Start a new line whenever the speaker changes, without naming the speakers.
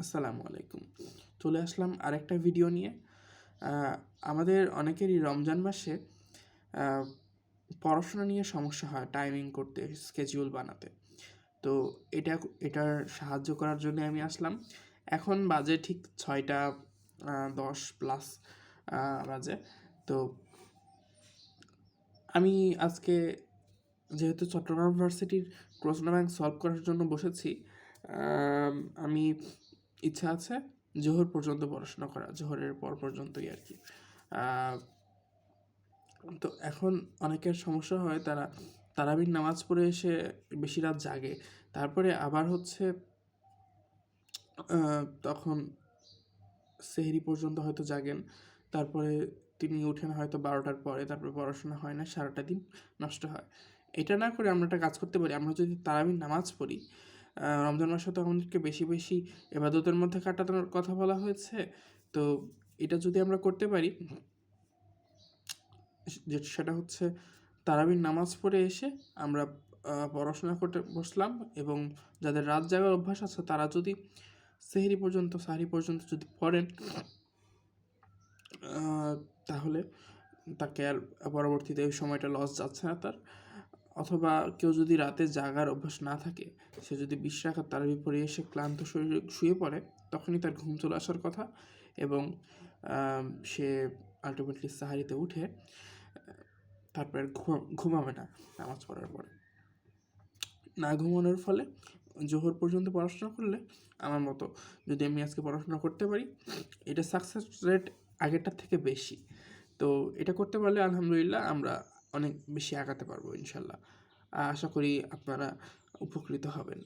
আসসালামু আলাইকুম। চলে আসলাম আরেকটা ভিডিও নিয়ে। আমাদের অনেকেরই রমজান মাসে পড়াশোনা নিয়ে সমস্যা হয় টাইমিং করতে, স্কেডিউল বানাতে। তো এটার সাহায্য করার জন্য আমি আসলাম। এখন বাজে ঠিক 6টা 10 প্লাস বাজে। তো আমি আজকে যেহেতু চট্টগ্রাম ইউনিভার্সিটির প্রশ্ন ব্যাংক সলভ করার জন্য বসেছি, আমি ইচ্ছা আছে জোহর পর্যন্ত পড়াশোনা করা, জোহরের পর পর্যন্তই আর কি। তো এখন অনেকের সমস্যা হয়, তারা তারাবির নামাজ পড়ে এসে বেশি রাত জাগে, তারপরে আবার হচ্ছে তখন সেহরি পর্যন্ত হয়তো জাগেন, তারপরে তিনি উঠেন হয়তো 12টার পরে, তারপরে পড়াশোনা হয় না, সারাটা দিন নষ্ট হয়। এটা না করে আমরা একটা কাজ করতে পারি, আমরা যদি তারাবির নামাজ পড়ি, রমজান মাসে তো আমাদেরকে বেশি বেশি এবাদতের মধ্যে কাটানোর কথা বলা হয়েছে। তো এটা যদি আমরা করতে পারি, সেটা হচ্ছে তারাবির নামাজ পড়ে এসে আমরা পড়াশোনা করতে বসলাম, এবং যাদের রাত জাগার অভ্যাস আছে তারা যদি সাহরি পর্যন্ত যদি পড়েন, তাহলে তাকে আর পরবর্তীতে ওই সময়টা লস যাচ্ছে না তার। অথবা কেউ যদি রাতে জাগার অভ্যাস না থাকে, সে যদি 20 রাকাত তারাবি পড়ে এসে ক্লান্ত শরীরে শুয়ে পড়ে, তখনই তার ঘুম চলে আসার কথা, এবং সে আলটিমেটলি সাহারিতে উঠে তারপরে ঘুমাবে না নামাজ পড়ার পরে। না ঘুমানোর ফলে জোহর পর্যন্ত পড়াশোনা করলে, আমার মতো যদি আমি আজকে পড়াশোনা করতে পারি, এটা সাকসেস রেট আগেরটার থেকে বেশি। তো এটা করতে পারলে আলহামদুলিল্লাহ আমরা অনেক বেশি আগাতে পারবো ইনশাল্লাহ। আশা করি আপনারা উপকৃত হবেন।